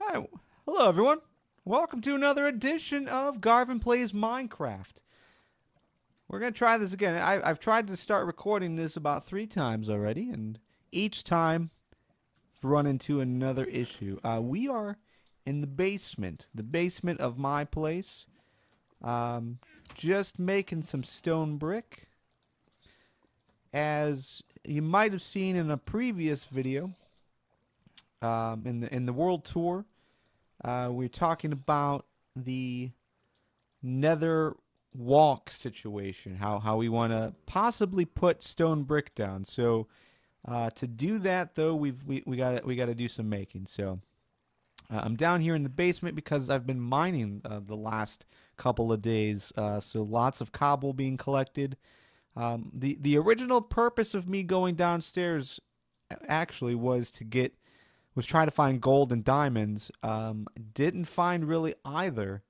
Hi, hello everyone. Welcome to another edition of Garvin Plays Minecraft. We're going to try this again. I've tried to start recording this about 3 times already, and each time I've run into another issue. We are in the basement of my place. Just making some stone brick. As you might have seen in a previous video, in the world tour, we're talking about the nether walk situation, how we want to possibly put stone brick down. So to do that, though, we got to do some making. So I'm down here in the basement because I've been mining the last couple of days. So lots of cobble being collected. The original purpose of me going downstairs actually was trying to find gold and diamonds. Didn't find really either.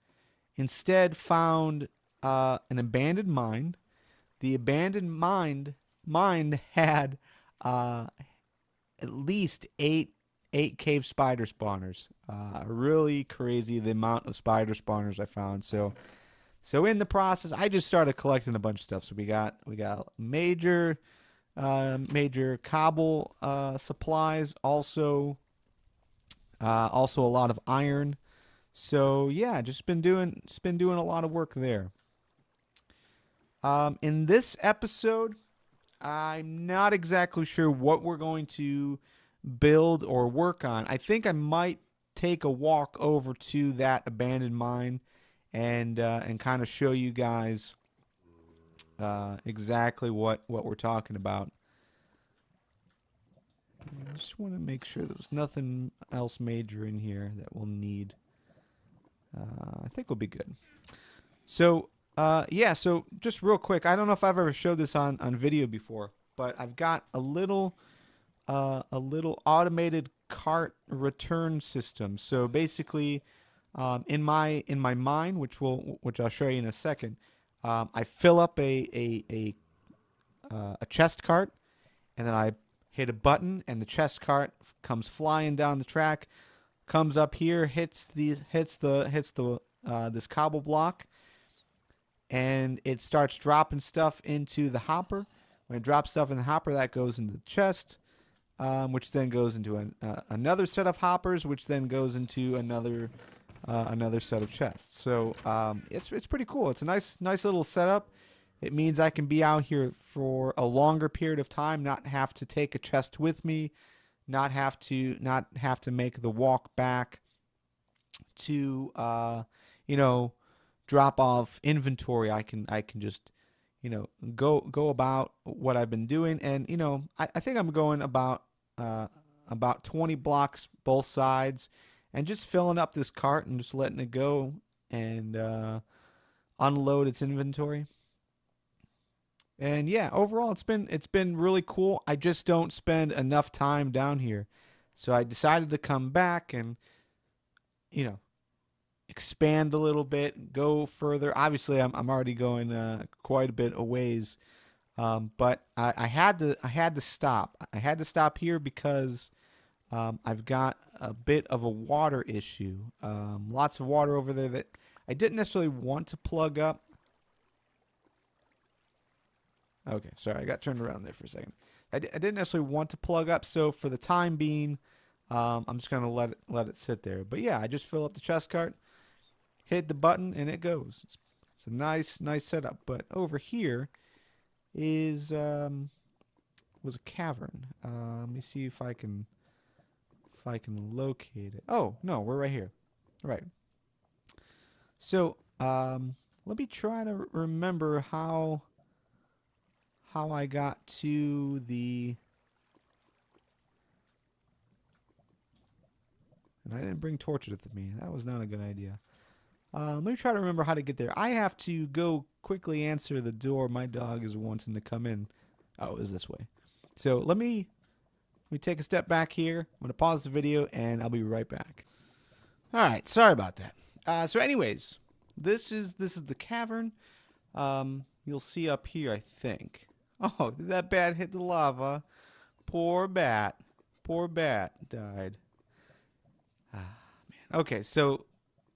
Instead found an abandoned mine. The abandoned mine had at least eight cave spider spawners. Really crazy the amount of spider spawners I found. So in the process, I just started collecting a bunch of stuff. So we got major cobble supplies, also a lot of iron. So yeah, just been doing a lot of work there. In this episode, I'm not exactly sure what we're going to build or work on. I think I might take a walk over to that abandoned mine and kind of show you guys exactly what we're talking about. I just want to make sure there's nothing else major in here that we'll need. I think we'll be good. So, yeah, so just real quick, I don't know if I've ever showed this on video before, but I've got a little automated cart return system. So basically, in my mine, which I'll show you in a second, I fill up a chest cart, and then I hit a button, and the chest cart comes flying down the track, comes up here, hits this cobble block, and it starts dropping stuff into the hopper. When it drops stuff in the hopper, that goes into the chest, which then goes into another set of hoppers, which then goes into another set of chests. So it's pretty cool. It's a nice little setup. It means I can be out here for a longer period of time, not have to take a chest with me, not have to make the walk back to drop off inventory. I can just go about what I've been doing, and I think I'm going about 20 blocks both sides, and just filling up this cart and just letting it go and unload its inventory. And yeah, overall it's been really cool. I just don't spend enough time down here. So I decided to come back and expand a little bit, go further. Obviously I'm already going quite a bit a ways. But I had to stop. I had to stop here because I've got a bit of a water issue. Lots of water over there that I didn't necessarily want to plug up. Okay, sorry, I got turned around there for a second. I didn't necessarily want to plug up, so for the time being, I'm just gonna let it sit there. But yeah, I just fill up the chest cart, hit the button, and it goes. It's a nice setup. But over here was a cavern. Let me see if I can locate it. Oh no, we're right here. All right. So let me try to remember how I got to the. And I didn't bring torches with me. That was not a good idea. Let me try to remember how to get there. I have to go quickly answer the door. My dog is wanting to come in. Oh, it was this way. So let me take a step back here. I'm going to pause the video, and I'll be right back. All right, sorry about that. So anyways, this is the cavern. You'll see up here, I think. Oh, did that bat hit the lava? Poor bat. Poor bat died. Ah, man. Okay, so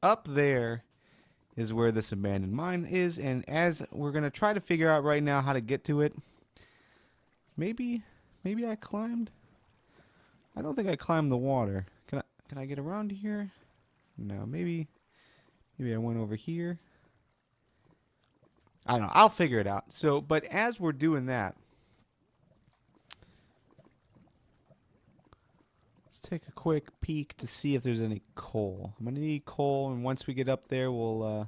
up there is where this abandoned mine is, and as we're gonna try to figure out right now how to get to it, maybe I climbed. I don't think I climbed the water. Can I get around here? No, maybe I went over here. I don't know. I'll figure it out. So, but as we're doing that, let's take a quick peek to see if there's any coal. I'm gonna need coal, and once we get up there, we'll.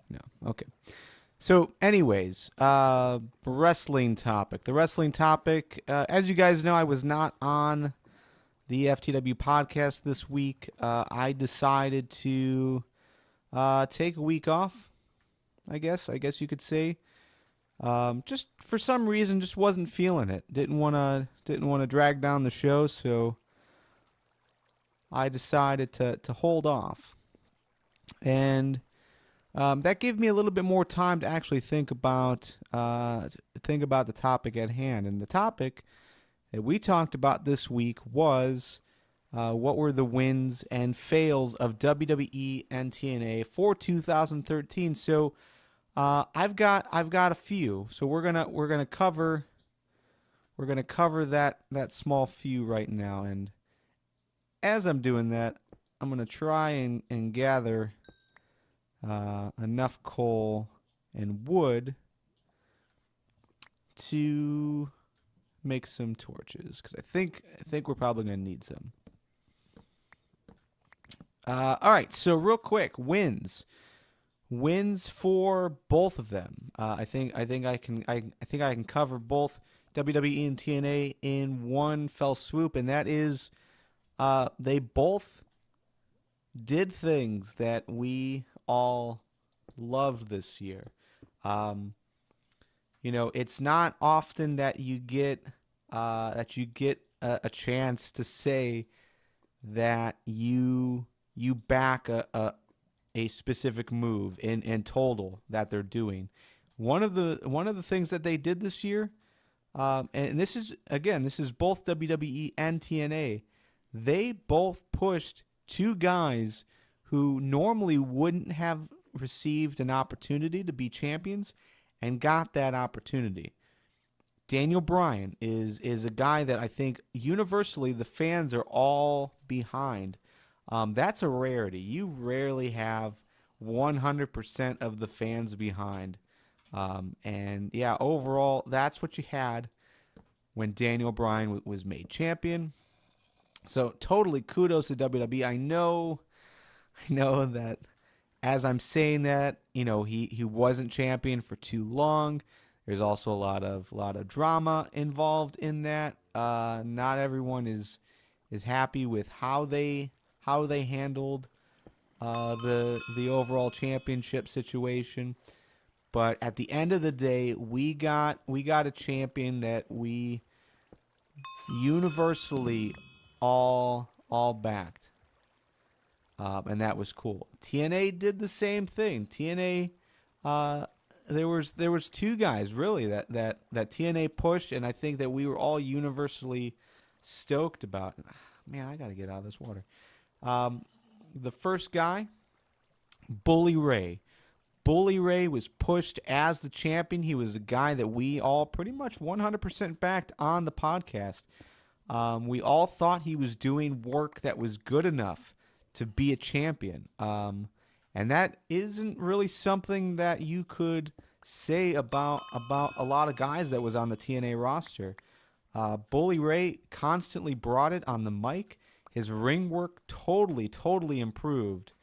No. Okay. So, anyways, wrestling topic. The wrestling topic, as you guys know, I was not on the FTW podcast this week. I decided to take a week off, I guess you could say. Just for some reason, just wasn't feeling it. Didn't wanna drag down the show, so I decided to hold off. And that gave me a little bit more time to actually think about the topic at hand. And the topic that we talked about this week was what were the wins and fails of WWE and TNA for 2013. So I've got a few. So we're gonna cover that small few right now. And as I'm doing that, I'm gonna try and gather enough coal and wood to make some torches, because I think we're probably going to need some. All right, so real quick, wins for both of them. I think I can cover both WWE and TNA in one fell swoop, and that is they both did things that we all loved this year. It's not often that you get a chance to say that you back a specific move in total that they're doing. One of the things that they did this year, and this is both WWE and TNA. They both pushed two guys who normally wouldn't have received an opportunity to be champions and got that opportunity. Daniel Bryan is a guy that I think universally the fans are all behind. That's a rarity. You rarely have 100% of the fans behind. And yeah, overall, that's what you had when Daniel Bryan was made champion. So totally kudos to WWE. I know that as I'm saying that, he wasn't champion for too long. There's also a lot of drama involved in that. Not everyone is happy with how they handled the overall championship situation. But at the end of the day, we got a champion that we universally all backed. And that was cool. TNA did the same thing. TNA, there was two guys really that TNA pushed, and I think that we were all universally stoked about. Man, I got to get out of this water. The first guy, Bully Ray. Bully Ray was pushed as the champion. He was a guy that we all pretty much 100% backed on the podcast. We all thought he was doing work that was good enough to be a champion. And that isn't really something that you could say about a lot of guys that was on the TNA roster. Bully Ray constantly brought it on the mic. His ring work totally improved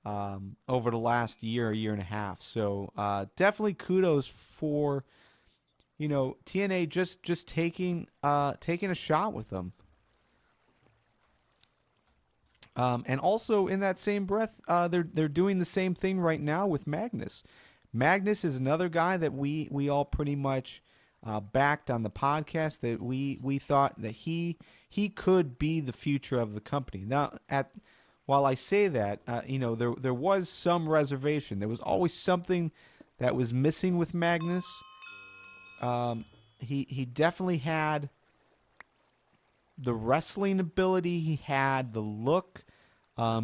over the last year and a half. So definitely kudos for TNA just taking a shot with them. And also in that same breath, they're doing the same thing right now with Magnus. Magnus is another guy that we all pretty much backed on the podcast, that we thought that he could be the future of the company. Now, while I say that, there was some reservation. There was always something that was missing with Magnus. He definitely had the wrestling ability he had, the look.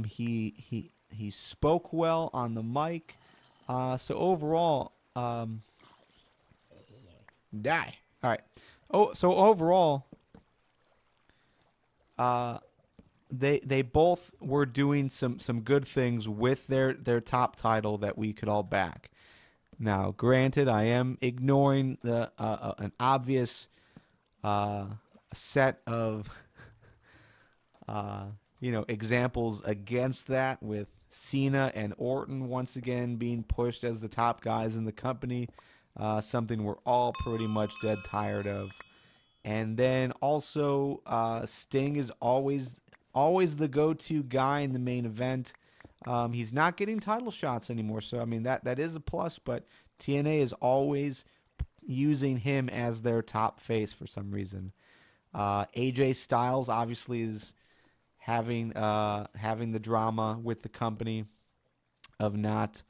He spoke well on the mic. So overall, die. All right. Oh, so overall, uh, they both were doing some good things with their top title that we could all back. Now, granted, I am ignoring the an obvious set of examples against that, with Cena and Orton once again being pushed as the top guys in the company, something we're all pretty much dead tired of. And then also, Sting is always the go-to guy in the main event. He's not getting title shots anymore, so I mean that is a plus. But TNA is always using him as their top face for some reason. AJ Styles obviously is having the drama with the company of not,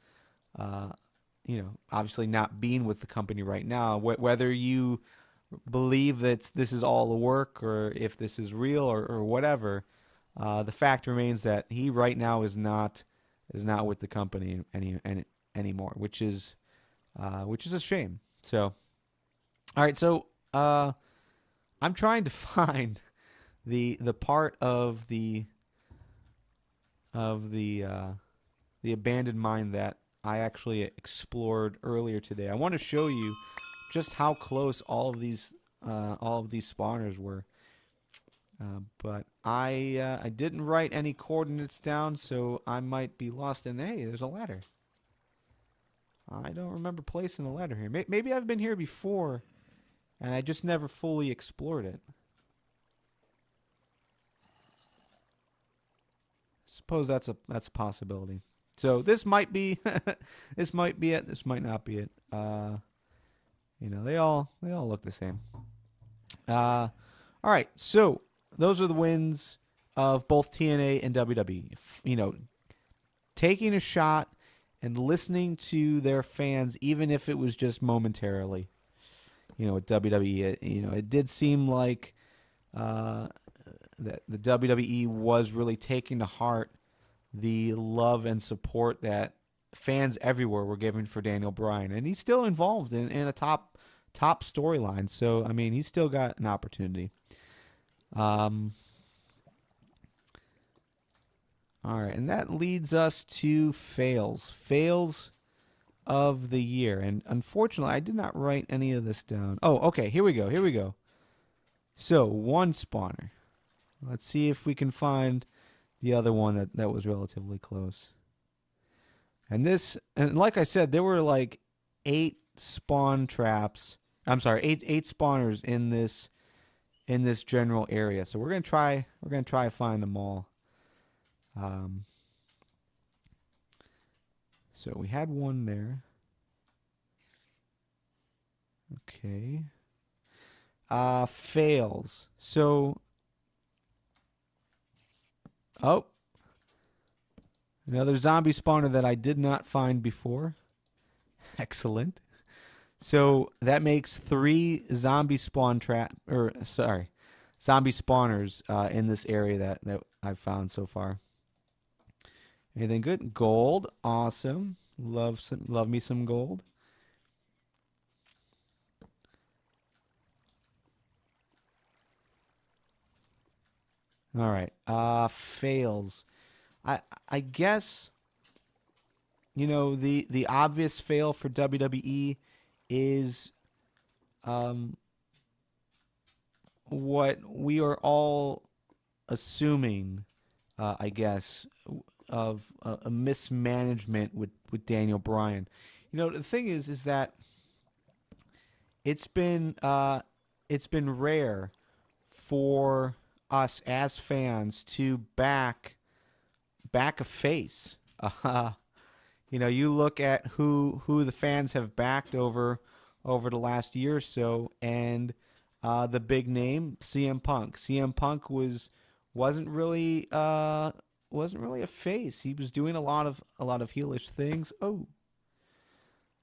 obviously not being with the company right now. Whether you believe that this is all a work or if this is real or whatever, the fact remains that he right now is not with the company anymore, which is a shame. So, all right, so I'm trying to find the part of the abandoned mine that I actually explored earlier today. I want to show you just how close all of these spawners were. But I didn't write any coordinates down, so I might be lost. And hey, there's a ladder. I don't remember placing a ladder here. Maybe I've been here before, and I just never fully explored it. Suppose that's a possibility. So this might be this might be it. This might not be it. They all look the same. All right, so those are the wins of both TNA and WWE. Taking a shot and listening to their fans, even if it was just momentarily. At WWE, it did seem like that the WWE was really taking to heart the love and support that fans everywhere were giving for Daniel Bryan, and he's still involved in a top storyline. So I mean, he's still got an opportunity. All right, and that leads us to fails of the year. And unfortunately, I did not write any of this down. Oh, okay, here we go. So, one spawner. Let's see if we can find the other one that was relatively close. And like I said, there were like 8 spawn traps. I'm sorry, 8 spawners in this general area. So we're gonna try to find them all. So we had one there. Okay. Fails. So, another zombie spawner that I did not find before. Excellent. So that makes 3 zombie spawners in this area that I've found so far. Anything good? Gold. Awesome. Love me some gold. All right. Fails. I guess the obvious fail for WWE is what we are all assuming, I guess, of a mismanagement with Daniel Bryan. The thing is that it's been rare for us as fans to back a face. You look at who the fans have backed over the last year or so, and the big name CM Punk. CM Punk wasn't really a face. He was doing a lot of heelish things. Oh,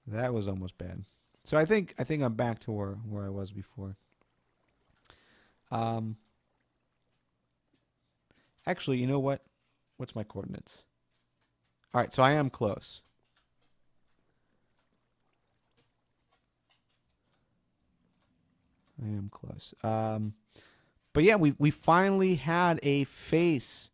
that was almost bad. So I think I'm back to where I was before. Actually, you know what? What's my coordinates? All right, so I am close. I am close. But yeah, we finally had a face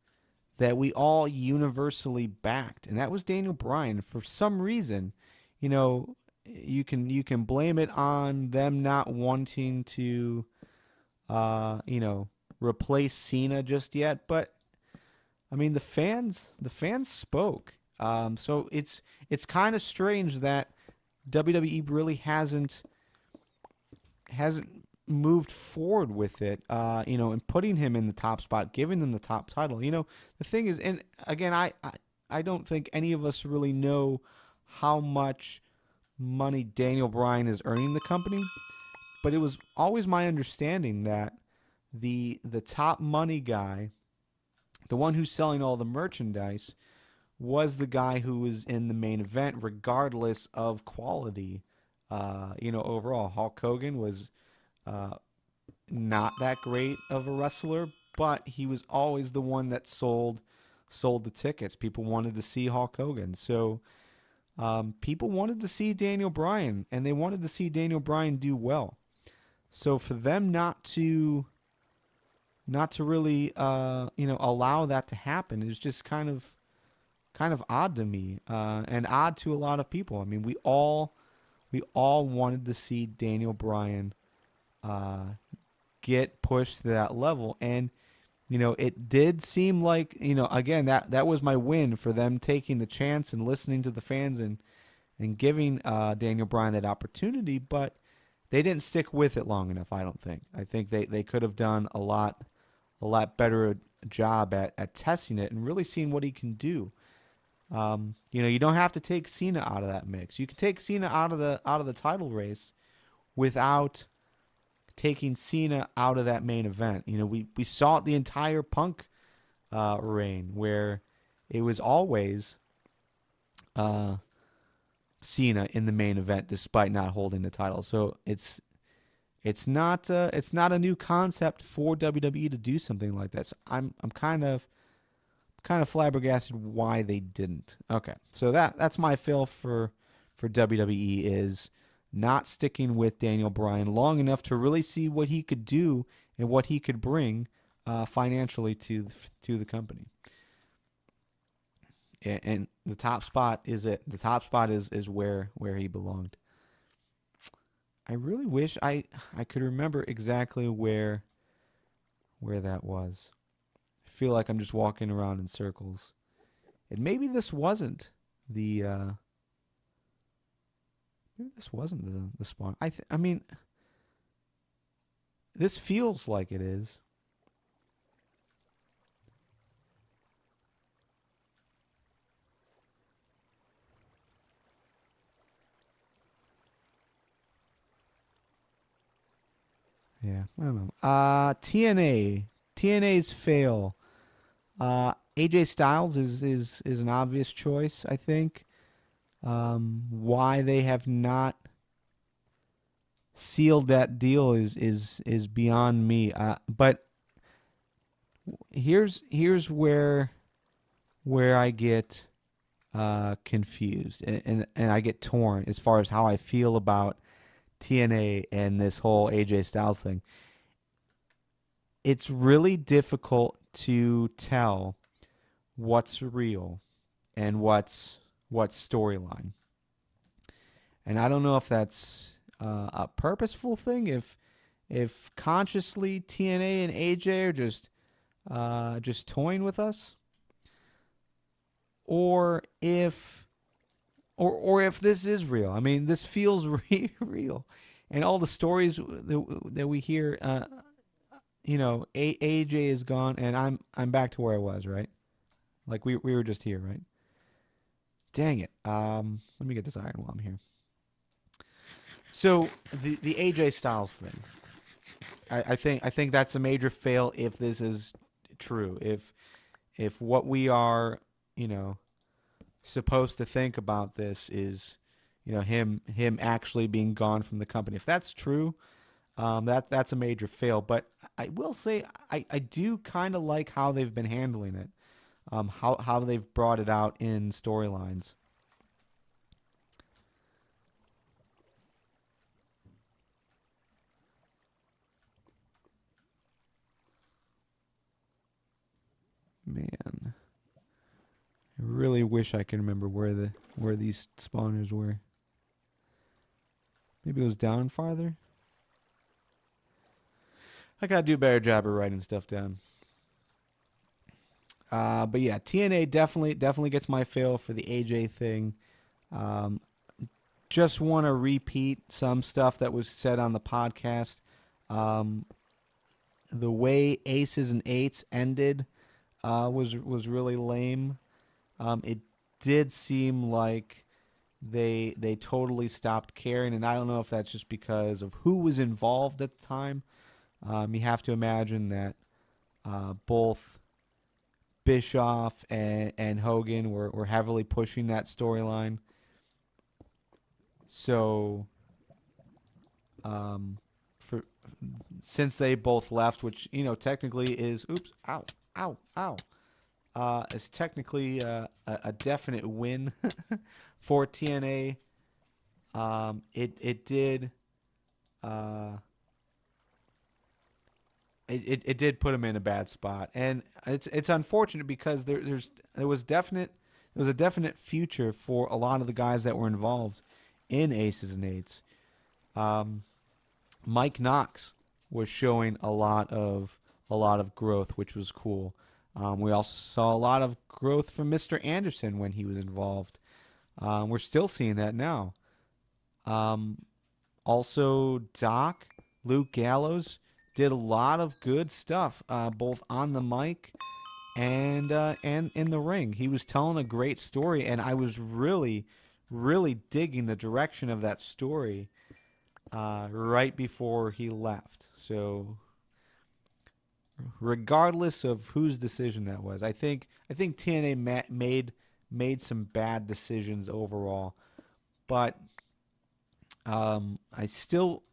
that we all universally backed, and that was Daniel Bryan. For some reason, you know, you can blame it on them not wanting to, replace Cena just yet. But I mean, the fans spoke. So it's kind of strange that WWE really hasn't moved forward with it, and putting him in the top spot, giving him the top title. The thing is, and again, I don't think any of us really know how much money Daniel Bryan is earning the company, but it was always my understanding that the top money guy, the one who's selling all the merchandise, was the guy who was in the main event, regardless of quality. Overall, Hulk Hogan was uh, not that great of a wrestler, but he was always the one that sold the tickets. People wanted to see Hulk Hogan, so people wanted to see Daniel Bryan, and they wanted to see Daniel Bryan do well. So for them not to really allow that to happen is just kind of odd to me, and odd to a lot of people. I mean, we all wanted to see Daniel Bryan uh, get pushed to that level. And it did seem like, again, that was my win for them taking the chance and listening to the fans and giving Daniel Bryan that opportunity. But they didn't stick with it long enough. I don't think. I think they could have done a lot better job at testing it and really seeing what he can do. You don't have to take Cena out of that mix. You can take Cena out of the title race without taking Cena out of that main event. We saw it the entire Punk reign, where it was always Cena in the main event despite not holding the title. So it's not a new concept for WWE to do something like that. So I'm kind of flabbergasted why they didn't. Okay, so that's my feel for WWE is not sticking with Daniel Bryan long enough to really see what he could do and what he could bring financially to the company. And the top spot is it. The top spot is where he belonged. I really wish I could remember exactly where that was. I feel like I'm just walking around in circles. And maybe this wasn't the spawn. I mean, this feels like it is. Yeah, I don't know. TNA's fail. AJ Styles is an obvious choice, I think. Why they have not sealed that deal is beyond me. But here's where I get confused and I get torn as far as how I feel about TNA and this whole AJ Styles thing. It's really difficult to tell what's real and what's storyline. And I don't know if that's a purposeful thing, if consciously TNA and AJ are just toying with us, or if this is real. I mean, this feels real, and all the stories that we hear. AJ is gone, and I'm back to where I was, right? Like we were just here, right? Dang it. Let me get this iron while I'm here. So the AJ Styles thing, I think that's a major fail if this is true. If what we are, supposed to think about this is, him actually being gone from the company. If that's true, That's a major fail. But I will say I do kind of like how they've been handling it. How they've brought it out in storylines. Man, I really wish I could remember where these spawners were. Maybe it was down farther. I gotta do a better job of writing stuff down. But yeah, TNA definitely gets my fail for the AJ thing. Um, just want to repeat some stuff that was said on the podcast. Um, the way Aces and Eights ended was really lame. It did seem like they totally stopped caring, and I don't know if that's just because of who was involved at the time. You have to imagine that both Bischoff and Hogan were heavily pushing that storyline. So, for since they both left, which technically is oops, ow, ow, ow, is technically a definite win for TNA. It did. It did put him in a bad spot, and it's unfortunate because there was a definite future for a lot of the guys that were involved in Aces and Eights. Um, Mike Knox was showing a lot of growth, which was cool. We also saw a lot of growth from Mr. Anderson when he was involved. We're still seeing that now. Um, Also, Doc, Luke Gallows did a lot of good stuff, both on the mic and in the ring. He was telling a great story, and I was really digging the direction of that story right before he left. So, regardless of whose decision that was, I think TNA made some bad decisions overall, but I still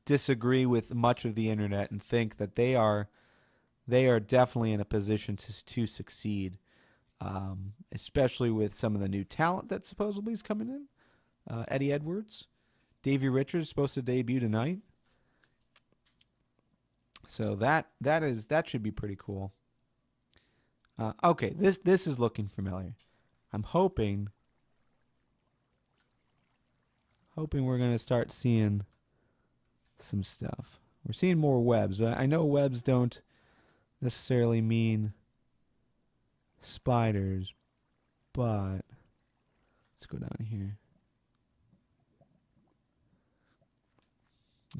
disagree with much of the internet and think that they are definitely in a position to succeed, especially with some of the new talent that supposedly is coming in. Eddie Edwards, Davey Richards is supposed to debut tonight, so that should be pretty cool. Okay, this is looking familiar. I'm hoping we're gonna start seeing some stuff. We're seeing more webs, but I know webs don't necessarily mean spiders, but let's go down here.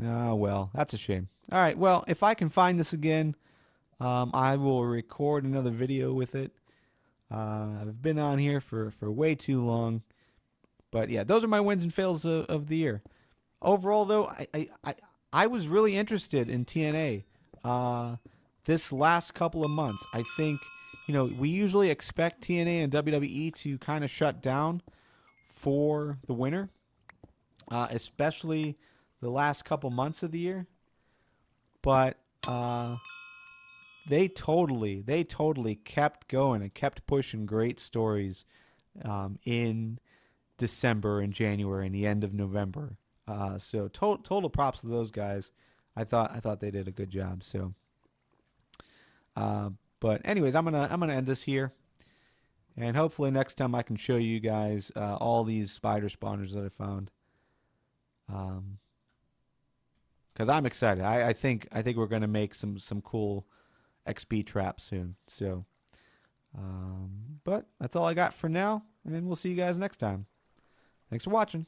Ah, well, that's a shame. All right, well, if I can find this again, I will record another video with it. I've been on here for way too long. But yeah, those are my wins and fails of the year. Overall, though, I was really interested in TNA this last couple of months. I think, we usually expect TNA and WWE to kind of shut down for the winter, especially the last couple months of the year. But they totally kept going and kept pushing great stories in December and January and the end of November. So total props to those guys. I thought they did a good job. So, but anyways, I'm gonna end this here, and hopefully next time I can show you guys all these spider spawners that I found. Because I'm excited. I think we're gonna make some cool XP traps soon. So, but that's all I got for now, and we'll see you guys next time. Thanks for watching.